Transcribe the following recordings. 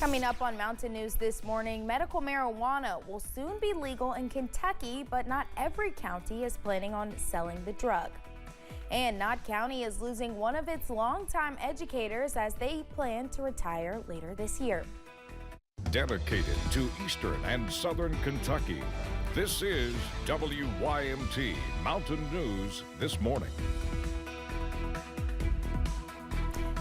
Coming up on Mountain News this morning, medical marijuana will soon be legal in Kentucky, but not every county is planning on selling the drug. And Knott County is losing one of its longtime educators as they plan to retire later this year. Dedicated to Eastern and Southern Kentucky, this is WYMT Mountain News This Morning.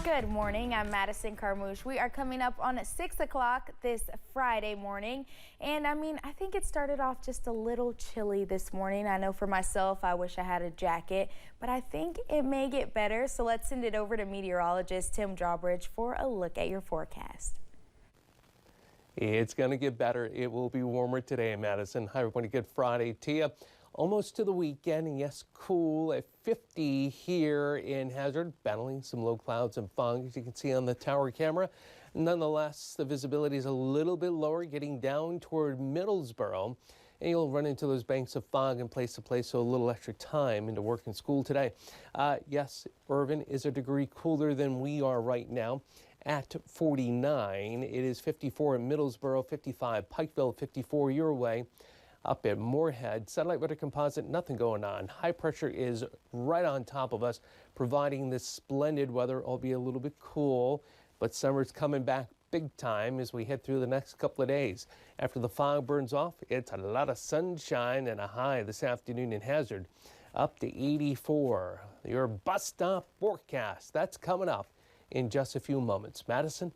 Good morning, I'm Madison Carmouche. We are coming up on 6 o'clock this Friday morning. And I think it started off just a little chilly this morning. I know for myself, I wish I had a jacket, but I think it may get better. So let's send it over to meteorologist Tim Drawbridge for a look at your forecast. It's going to get better. It will be warmer today in Madison. Hi, everybody. Good Friday to you. Almost to the weekend, and yes, cool at 50 here in Hazard, battling some low clouds and fog, as you can see on the tower camera. Nonetheless, the visibility is a little bit lower, getting down toward Middlesboro, and you'll run into those banks of fog in place to place, so a little extra time into work and school today. Yes, Irvin is a degree cooler than we are right now at 49. It is 54 in Middlesboro, 55 Pikeville, 54 your way. Up at Moorhead, satellite weather composite, nothing going on. High pressure is right on top of us, providing this splendid weather, albeit a little bit cool, but summer's coming back big time as we head through the next couple of days. After the fog burns off, it's a lot of sunshine and a high this afternoon in Hazard, up to 84. Your bus stop forecast, that's coming up in just a few moments. Madison?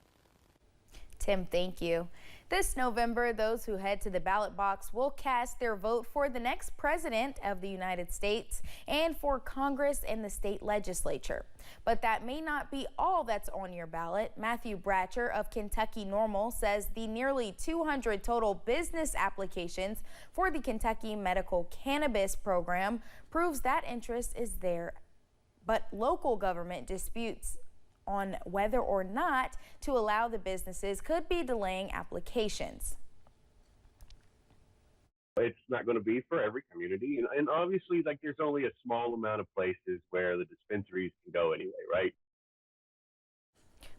Tim, thank you. This November, those who head to the ballot box will cast their vote for the next president of the United States and for Congress and the state legislature. But that may not be all that's on your ballot. Matthew Bratcher of Kentucky Normal says the nearly 200 total business applications for the Kentucky medical cannabis program proves that interest is there, but local government disputes on whether or not to allow the businesses could be delaying applications. It's not going to be for every community, and obviously, like, there's only a small amount of places where the dispensaries can go anyway, right?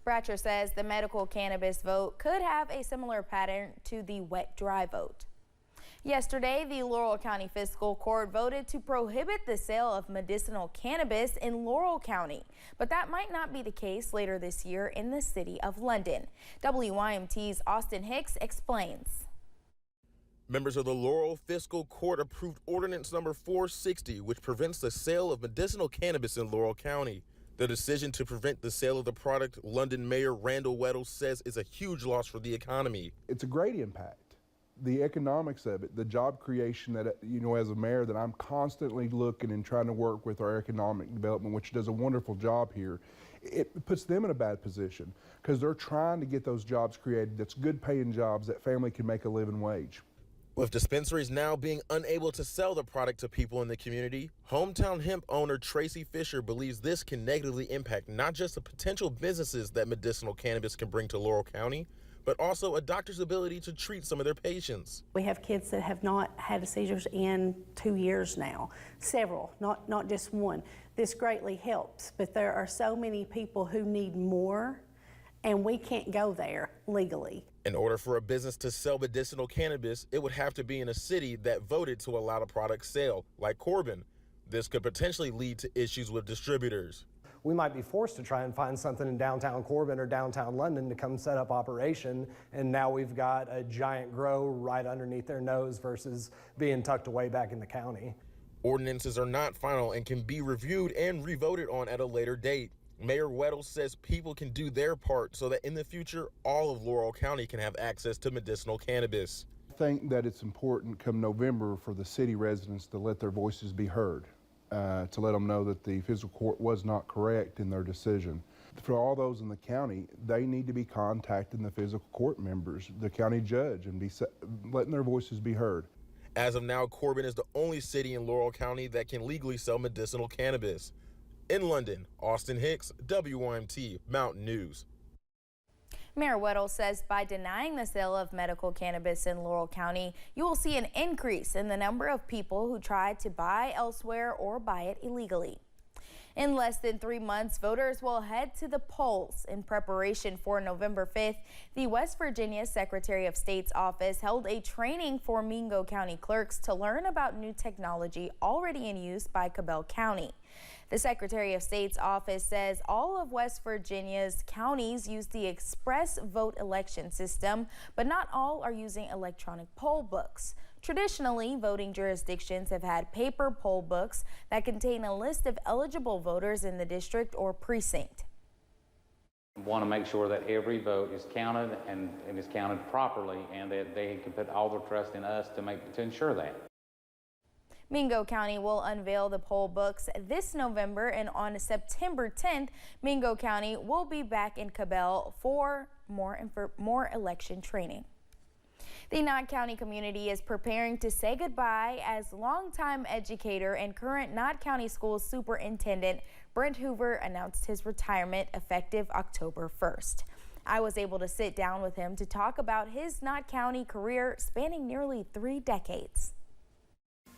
Bratcher says the medical cannabis vote could have a similar pattern to the wet-dry vote. Yesterday, the Laurel County Fiscal Court voted to prohibit the sale of medicinal cannabis in Laurel County, but that might not be the case later this year in the city of London. WYMT's Austin Hicks explains. Members of the Laurel Fiscal Court approved Ordinance Number 460, which prevents the sale of medicinal cannabis in Laurel County. The decision to prevent the sale of the product, London Mayor Randall Weddle says, is a huge loss for the economy. It's a great impact. The economics of it, the job creation that, as a mayor, that I'm constantly looking and trying to work with our economic development, which does a wonderful job here, it puts them in a bad position because they're trying to get those jobs created. That's good paying jobs that family can make a living wage. With dispensaries now being unable to sell the product to people in the community, Hometown Hemp owner Tracy Fisher believes this can negatively impact not just the potential businesses that medicinal cannabis can bring to Laurel County, but also a doctor's ability to treat some of their patients. We have kids that have not had seizures in 2 years now, several, not just one. This greatly helps, but there are so many people who need more, and we can't go there legally. In order for a business to sell medicinal cannabis, it would have to be in a city that voted to allow the product sale, like Corbin. This could potentially lead to issues with distributors. We might be forced to try and find something in downtown Corbin or downtown London to come set up operation, and now we've got a giant grow right underneath their nose versus being tucked away back in the county. Ordinances are not final and can be reviewed and revoted on at a later date. Mayor Weddle says people can do their part so that in the future, all of Laurel County can have access to medicinal cannabis. I think that it's important come November for the city residents to let their voices be heard. To let them know that the fiscal court was not correct in their decision. For all those in the county, they need to be contacting the fiscal court members, the county judge, and be letting their voices be heard. As of now, Corbin is the only city in Laurel County that can legally sell medicinal cannabis. In London, Austin Hicks, WYMT Mountain News. Mayor Weddle says by denying the sale of medical cannabis in Laurel County, you will see an increase in the number of people who try to buy elsewhere or buy it illegally. In less than 3 months, voters will head to the polls. In preparation for November 5th, the West Virginia Secretary of State's office held a training for Mingo County clerks to learn about new technology already in use by Cabell County. The Secretary of State's office says all of West Virginia's counties use the express vote election system, but not all are using electronic poll books. Traditionally, voting jurisdictions have had paper poll books that contain a list of eligible voters in the district or precinct. We want to make sure that every vote is counted and is counted properly, and that they can put all their trust in us to ensure that. Mingo County will unveil the poll books this November, and on September 10th, Mingo County will be back in Cabell for more election training. The Knott County community is preparing to say goodbye as longtime educator and current Knott County Schools Superintendent Brent Hoover announced his retirement effective October 1st. I was able to sit down with him to talk about his Knott County career spanning nearly 3 decades.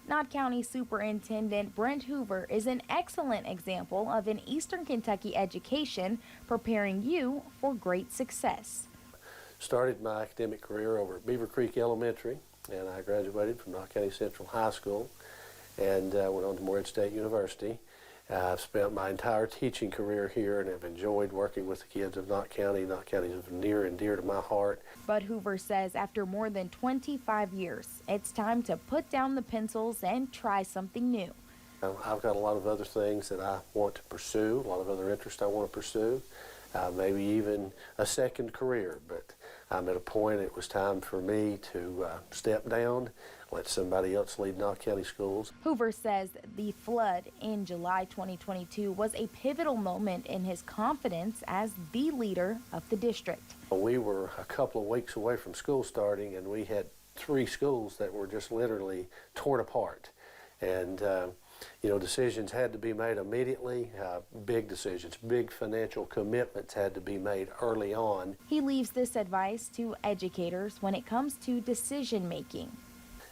Knott County Superintendent Brent Hoover is an excellent example of an Eastern Kentucky education preparing you for great success. Started my academic career over at Beaver Creek Elementary, and I graduated from Knott County Central High School and went on to Morehead State University. I've spent my entire teaching career here and have enjoyed working with the kids of Knott County. Knott County is near and dear to my heart. But Hoover says after more than 25 years, it's time to put down the pencils and try something new. I've got a lot of other things that I want to pursue, a lot of other interests I want to pursue, maybe even a second career, but I'm at a point it was time for me to step down, let somebody else lead Knott County Schools. Hoover says the flood in July 2022 was a pivotal moment in his confidence as the leader of the district. We were a couple of weeks away from school starting, and we had 3 schools that were just literally torn apart. And decisions had to be made immediately, big decisions, big financial commitments had to be made early on. He leaves this advice to educators when it comes to decision making.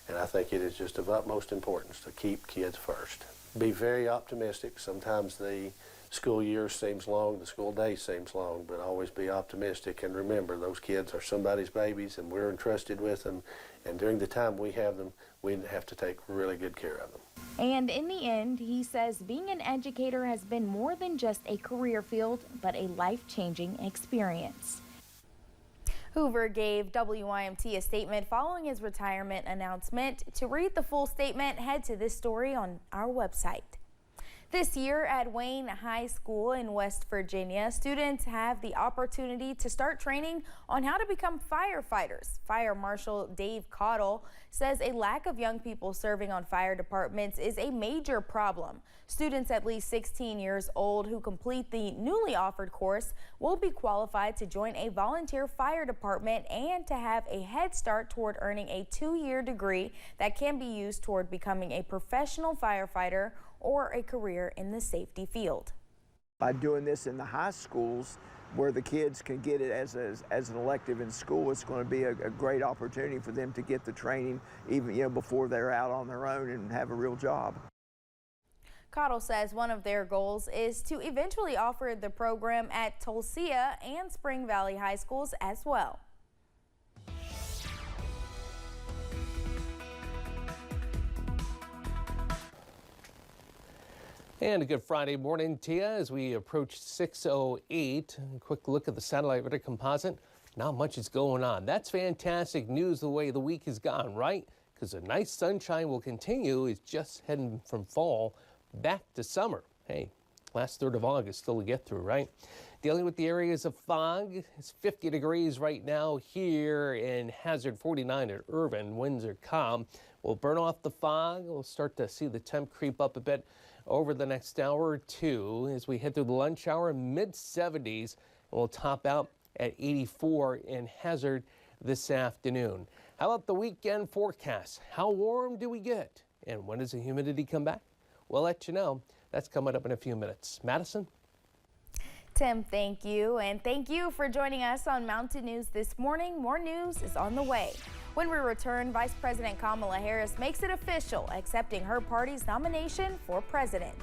And I think it is just of utmost importance to keep kids first. Be very optimistic. Sometimes the school year seems long, the school day seems long, but always be optimistic and remember those kids are somebody's babies and we're entrusted with them, and during the time we have them, we have to take really good care of them. And in the end, he says being an educator has been more than just a career field, but a life-changing experience. Hoover gave WYMT a statement following his retirement announcement. To read the full statement, head to this story on our website. This year at Wayne High School in West Virginia, students have the opportunity to start training on how to become firefighters. Fire Marshal Dave Cottle says a lack of young people serving on fire departments is a major problem. Students at least 16 years old who complete the newly offered course will be qualified to join a volunteer fire department and to have a head start toward earning a 2-year degree that can be used toward becoming a professional firefighter or a career in the safety field. By doing this in the high schools where the kids can get it as an elective in school, it's going to be a great opportunity for them to get the training even before they're out on their own and have a real job. Cottle says one of their goals is to eventually offer the program at Tulsia and Spring Valley High Schools as well. And a good Friday morning to you as we approach 6:08. A quick look at the satellite radar composite. Not much is going on. That's fantastic news the way the week has gone, right? Because the nice sunshine will continue. It's just heading from fall back to summer. Hey, last third of August still to get through, right? Dealing with the areas of fog. It's 50 degrees right now here in Hazard, 49 at Irvin. Winds are calm. We'll burn off the fog. We'll start to see the temp creep up a bit over the next hour or two as we head through the lunch hour, mid-70s, and we'll top out at 84 in Hazard this afternoon. How about the weekend forecast? How warm do we get? And when does the humidity come back? We'll let you know. That's coming up in a few minutes. Madison? Tim, thank you. And thank you for joining us on Mountain News this morning. More news is on the way. When we return, Vice President Kamala Harris makes it official, accepting her party's nomination for president.